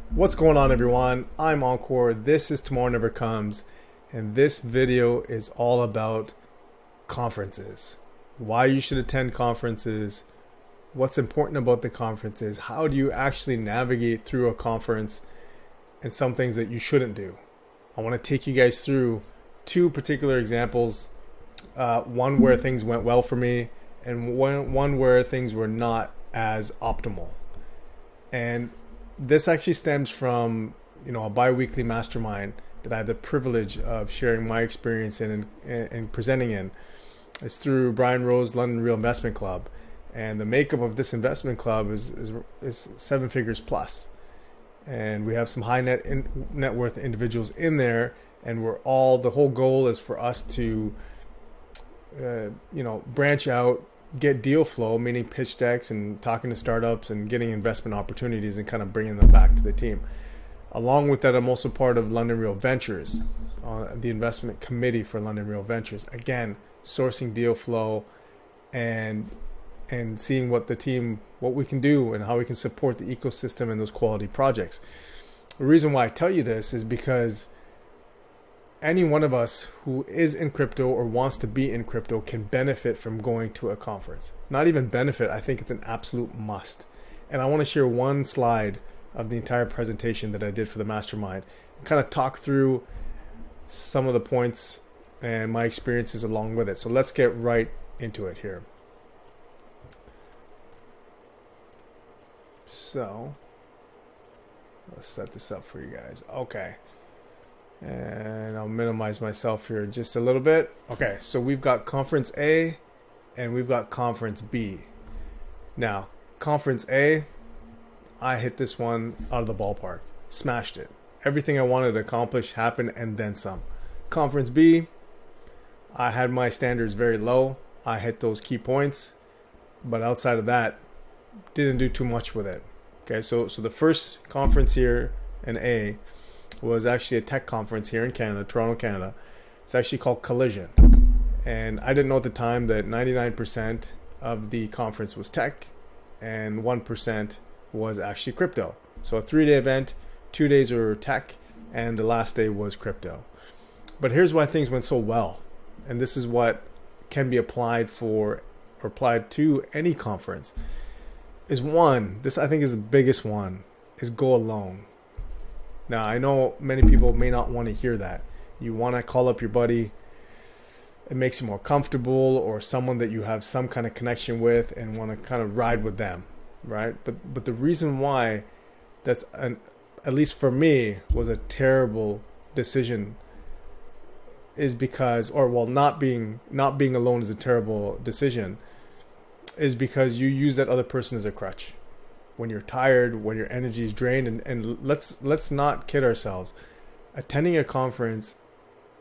What's going on, everyone? I'm Encore. This is Tomorrow Never Comes, and this video is all about conferences. Why you should attend conferences, what's important about the conferences, how do you actually navigate through a conference, and some things that you shouldn't do. I want to take you guys through two particular examples, one where things went well for me, and one where things were not as optimal. And this actually stems from a bi-weekly mastermind that I had the privilege of sharing my experience in and presenting in. It's through Brian Rowe's London Real Investment Club, and the makeup of this investment club is seven figures plus, and we have some high net worth individuals in there, and the whole goal is for us to branch out, get deal flow, meaning pitch decks and talking to startups and getting investment opportunities and kind of bringing them back to the team. Along with that, I'm also part of London Real Ventures, the investment committee for London Real Ventures. Again, sourcing deal flow and seeing what we can do and how we can support the ecosystem and those quality projects. The reason why I tell you this is because any one of us who is in crypto or wants to be in crypto can benefit from going to a conference. Not even benefit, I think it's an absolute must. And I want to share one slide of the entire presentation that I did for the mastermind and kind of talk through some of the points and my experiences along with it. So let's get right into it here. So let's set this up for you guys. Okay. And I'll minimize myself here just a little bit. Okay, so we've got Conference A and we've got Conference B. Now, Conference A, I hit this one out of the ballpark. Smashed it. Everything I wanted to accomplish happened and then some. Conference B, I had my standards very low. I hit those key points, but outside of that, didn't do too much with it. Okay, so the first conference here in A was actually a tech conference here in Canada, Toronto, Canada. It's actually called Collision. And I didn't know at the time that 99% of the conference was tech and 1% was actually crypto. So a 3-day event, 2 days were tech, and the last day was crypto. But here's why things went so well. And this is what can be applied to any conference. Is one, this I think is the biggest one, is go alone. Now, I know many people may not want to hear that. You want to call up your buddy. It makes you more comfortable, or someone that you have some kind of connection with and want to kind of ride with them, right? But the reason why that's, at least for me, was a terrible decision is because, not being alone is a terrible decision, is because you use that other person as a crutch. When you're tired, when your energy is drained, and let's not kid ourselves. Attending a conference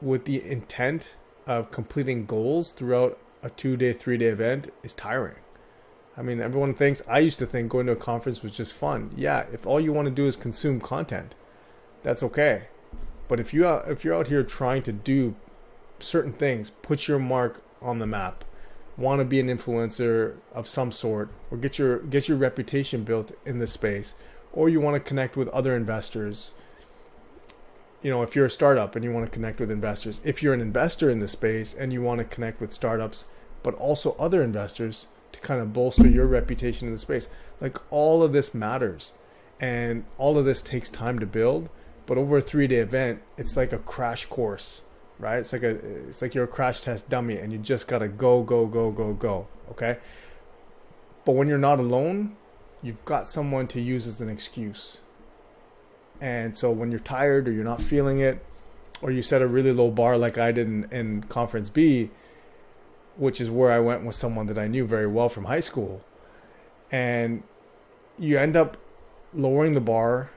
with the intent of completing goals throughout a 2-day, 3-day event is tiring. I mean, I used to think going to a conference was just fun. Yeah, if all you want to do is consume content, that's okay. But if you're out here trying to do certain things, put your mark on the map, want to be an influencer of some sort, or get your reputation built in this space, or you want to connect with other investors. If you're a startup and you want to connect with investors, if you're an investor in this space and you want to connect with startups, but also other investors to kind of bolster your reputation in the space, like all of this matters, and all of this takes time to build. But over a 3-day event, it's like a crash course. Right? It's like you're a crash test dummy and you just gotta go. Okay? But when you're not alone, you've got someone to use as an excuse. And so when you're tired or you're not feeling it, or you set a really low bar like I did in Conference B, which is where I went with someone that I knew very well from high school, and you end up lowering the bar,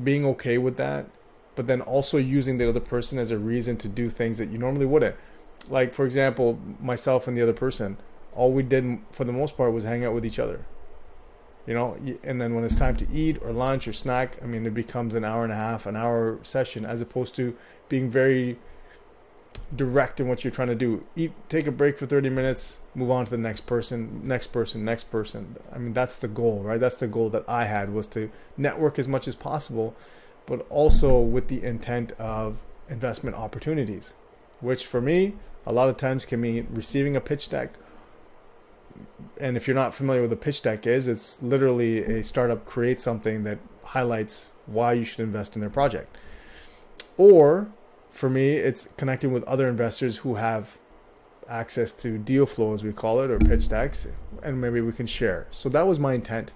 being okay with that, but then also using the other person as a reason to do things that you normally wouldn't. Like, for example, myself and the other person, all we did for the most part was hang out with each other. And then when it's time to eat or lunch or snack, it becomes an hour and a half, an hour session, as opposed to being very direct in what you're trying to do. Take a break for 30 minutes, move on to the next person. I mean, that's the goal, right? That's the goal that I had, was to network as much as possible, but also with the intent of investment opportunities, which for me, a lot of times can mean receiving a pitch deck. And if you're not familiar with what a pitch deck is, it's literally a startup creates something that highlights why you should invest in their project. Or for me, it's connecting with other investors who have access to deal flow, as we call it, or pitch decks, and maybe we can share. So that was my intent.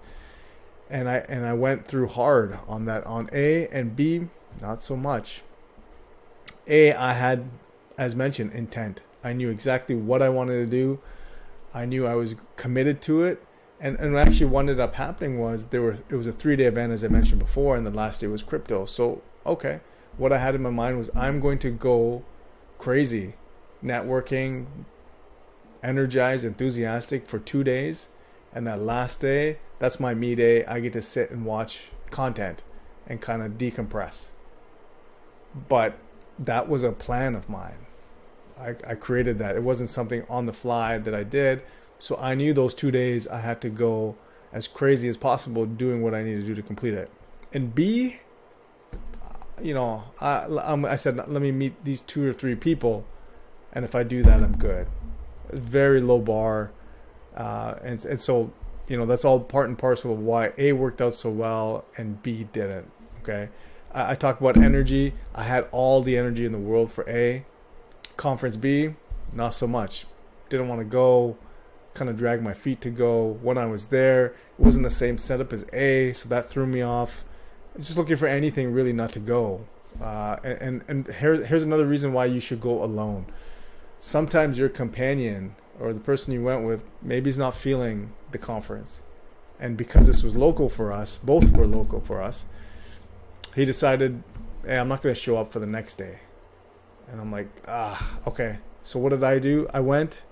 And I went through hard on that. On A, and B, not so much. A, I had, as mentioned, intent. I knew exactly what I wanted to do. I knew I was committed to it. And actually what ended up happening was it was a 3-day event, as I mentioned before, and the last day was crypto. So, okay, what I had in my mind was I'm going to go crazy, networking, energized, enthusiastic for 2 days. And that last day, that's my me day. I get to sit and watch content and kind of decompress. But that was a plan of mine. I created that. It wasn't something on the fly that I did. So I knew those 2 days I had to go as crazy as possible doing what I needed to do to complete it. And B, I said, let me meet these 2 or 3 people. And if I do that, I'm good. Very low bar. And so, that's all part and parcel of why A worked out so well and B didn't. Okay. I talk about energy. I had all the energy in the world for A. Conference B, not so much. Didn't want to go, kind of dragged my feet to go. When I was there, it wasn't the same setup as A, so that threw me off. Just looking for anything really not to go. And here's another reason why you should go alone. Sometimes your companion or the person you went with maybe is not feeling the conference. And because this was local for us, both were local for us, he decided, hey, I'm not going to show up for the next day. And I'm like, okay. So what did I do? I went,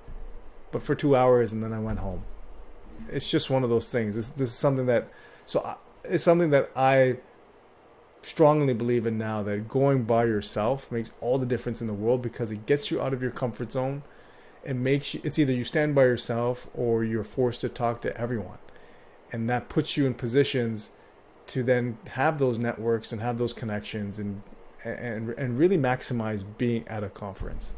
but for 2 hours, and then I went home. It's just one of those things. This is something that, it's something that I strongly believe in now, that going by yourself makes all the difference in the world, because it gets you out of your comfort zone. It makes you, it's either you stand by yourself or you're forced to talk to everyone. And that puts you in positions to then have those networks and have those connections and really maximize being at a conference.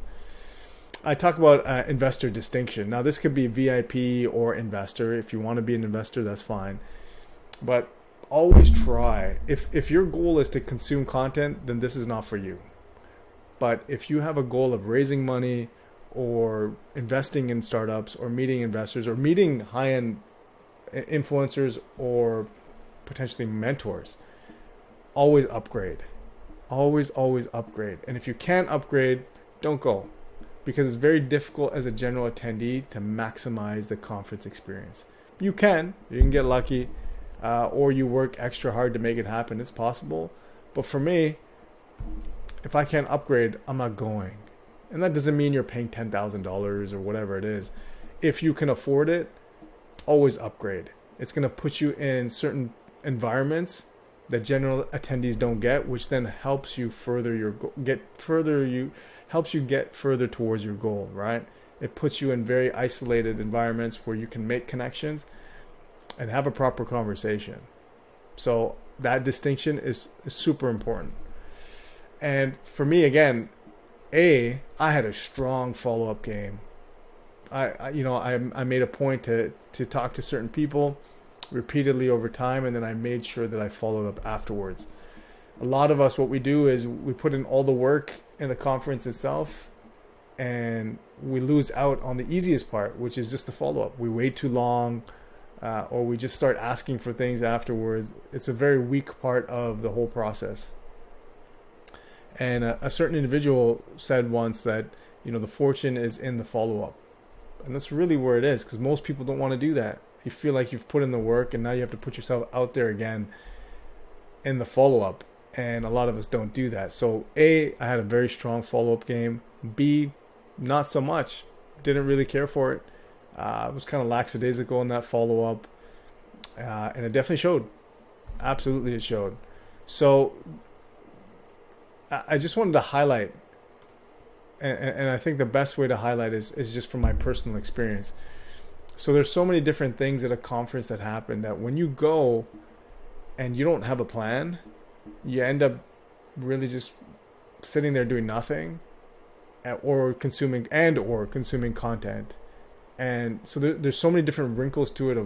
I talk about investor distinction. Now, this could be VIP or investor. If you want to be an investor, that's fine. But always try. If your goal is to consume content, then this is not for you. But if you have a goal of raising money or investing in startups or meeting investors or meeting high-end influencers or potentially mentors, always upgrade. Always upgrade. And if you can't upgrade, don't go, because it's very difficult as a general attendee to maximize the conference experience. You can get lucky, or you work extra hard to make it happen. It's possible. But for me, if I can't upgrade, I'm not going. And that doesn't mean you're paying $10,000 or whatever it is. If you can afford it, always upgrade. It's going to put you in certain environments that general attendees don't get, which then helps you helps you get further towards your goal, right? It puts you in very isolated environments where you can make connections and have a proper conversation. So that distinction is super important. And for me, again, I had a strong follow-up game. I made a point to talk to certain people repeatedly over time, and then I made sure that I followed up afterwards. A lot of us, what we do is we put in all the work in the conference itself, and we lose out on the easiest part, which is just the follow-up. We wait too long, or we just start asking for things afterwards. It's a very weak part of the whole process. And a certain individual said once that, the fortune is in the follow-up. And that's really where it is, because most people don't want to do that. You feel like you've put in the work, and now you have to put yourself out there again in the follow-up. And a lot of us don't do that. So I had a very strong follow-up game. B, not so much. Didn't really care for it. I was kind of lackadaisical in that follow-up. And it definitely showed. Absolutely it showed. So I just wanted to highlight and I think the best way to highlight is just from my personal experience. So there's so many different things at a conference that happen that when you go and you don't have a plan, you end up really just sitting there doing nothing, or consuming content. And so there's so many different wrinkles to it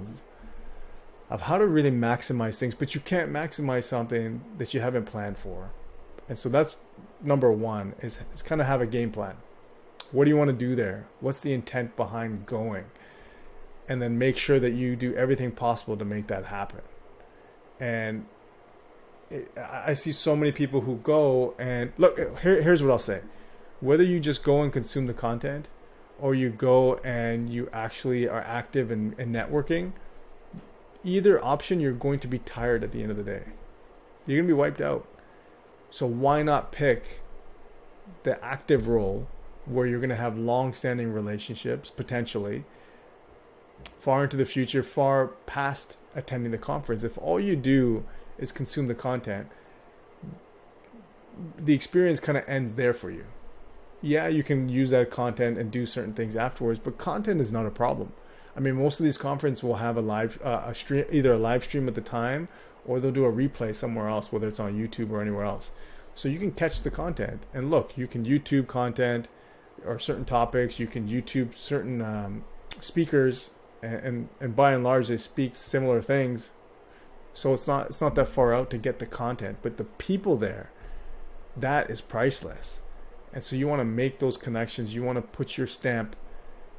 of how to really maximize things, but you can't maximize something that you haven't planned for. And so that's number one, is kind of have a game plan. What do you want to do there? What's the intent behind going? And then make sure that you do everything possible to make that happen. And I see so many people who go and look, here's what I'll say. Whether you just go and consume the content, or you go and you actually are active in networking, either option, you're going to be tired at the end of the day. You're going to be wiped out. So why not pick the active role where you're going to have long-standing relationships, potentially, far into the future, far past attending the conference. If all you do is consume the content, the experience kind of ends there for you. Yeah, you can use that content and do certain things afterwards, but content is not a problem. I mean, most of these conferences will have a live stream, either a live stream at the time, or they'll do a replay somewhere else, whether it's on YouTube or anywhere else. So you can catch the content. And look, you can YouTube content or certain topics. You can YouTube certain speakers, and by and large, they speak similar things. So it's not that far out to get the content, but the people there, that is priceless. And so you want to make those connections. You want to put your stamp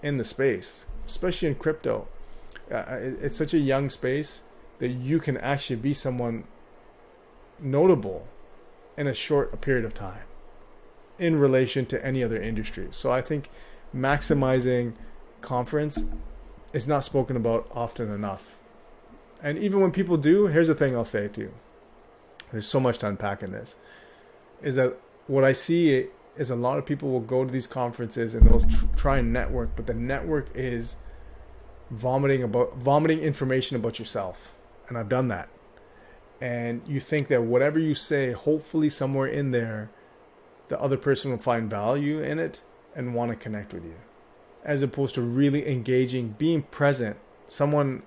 in the space, especially in crypto. It's such a young space that you can actually be someone notable in a short period of time in relation to any other industry. So I think maximizing conference is not spoken about often enough. And even when people do, here's the thing I'll say to you. There's so much to unpack in this. Is that what I see is a lot of people will go to these conferences and they'll try and network, but the network is vomiting information about yourself. And I've done that. And you think that whatever you say, hopefully somewhere in there, the other person will find value in it and want to connect with you, as opposed to really engaging, being present. Someone,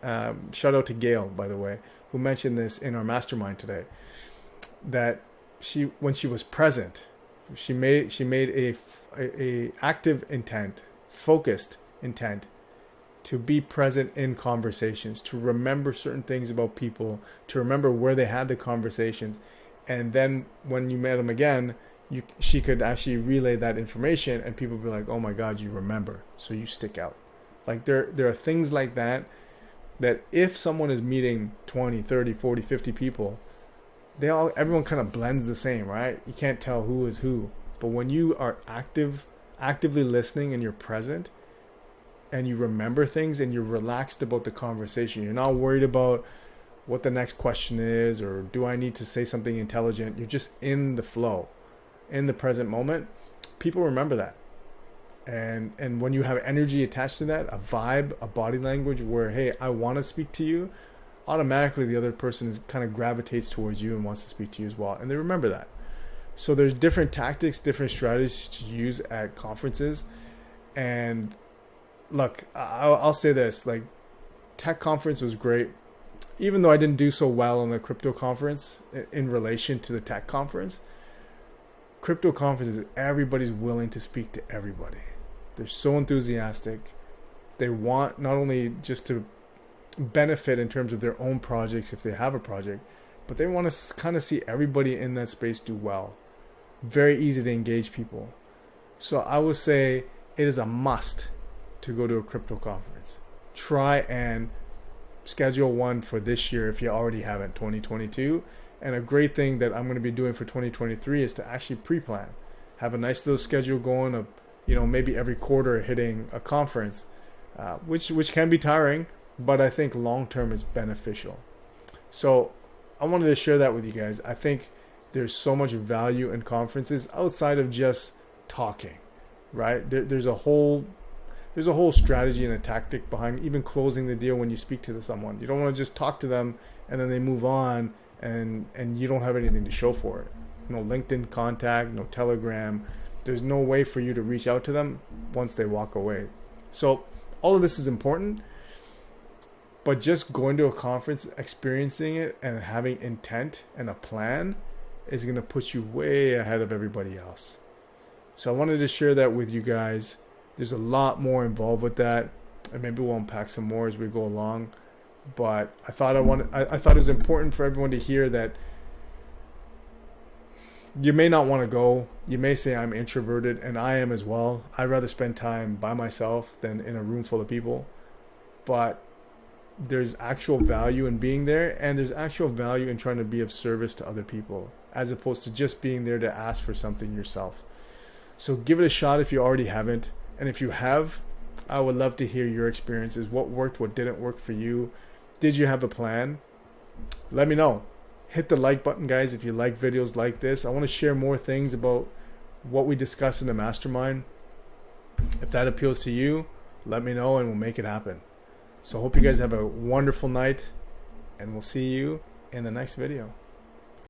shout out to Gail, by the way, who mentioned this in our mastermind today, that when she was present, she made a active intent, focused intent, to be present in conversations, to remember certain things about people, to remember where they had the conversations, and then when you met them again, she could actually relay that information, and people would be like, "Oh my God, you remember!" So you stick out. Like there are things like that if someone is meeting 20, 30, 40, 50 people, everyone kind of blends the same, right? You can't tell who is who. But when you are actively listening and you're present and you remember things and you're relaxed about the conversation, you're not worried about what the next question is or do I need to say something intelligent. You're just in the flow, in the present moment. People remember that. And when you have energy attached to that, a vibe, a body language where, hey, I want to speak to you, automatically the other person kind of gravitates towards you and wants to speak to you as well. And they remember that. So there's different tactics, different strategies to use at conferences. And look, I'll say this, like, tech conference was great. Even though I didn't do so well on the crypto conference in relation to the tech conference, crypto conferences, everybody's willing to speak to everybody. They're so enthusiastic. They want not only just to benefit in terms of their own projects if they have a project, but they want to kind of see everybody in that space do well. Very easy to engage people. So I would say it is a must to go to a crypto conference. Try and schedule one for this year if you already haven't, 2022. And a great thing that I'm going to be doing for 2023 is to actually pre-plan. Have a nice little schedule going of, maybe every quarter hitting a conference, which can be tiring, but I think long-term is beneficial. So I wanted to share that with you guys. I think there's so much value in conferences outside of just talking, right? There's a whole strategy and a tactic behind even closing the deal when you speak to someone. You don't want to just talk to them and then they move on and you don't have anything to show for it. No LinkedIn contact, no Telegram, there's no way for you to reach out to them once they walk away. So all of this is important, but just going to a conference, experiencing it, and having intent and a plan is going to put you way ahead of everybody else. So I wanted to share that with you guys. There's a lot more involved with that, and maybe we'll unpack some more as we go along. But I thought it was important for everyone to hear that you may not want to go. You may say I'm introverted, and I am as well. I'd rather spend time by myself than in a room full of people. But there's actual value in being there, and there's actual value in trying to be of service to other people, as opposed to just being there to ask for something yourself. So give it a shot if you already haven't. And if you have, I would love to hear your experiences. What worked, what didn't work for you? Did you have a plan? Let me know. Hit the like button, guys, if you like videos like this. I want to share more things about what we discussed in the Mastermind. If that appeals to you, let me know and we'll make it happen. So I hope you guys have a wonderful night, and we'll see you in the next video.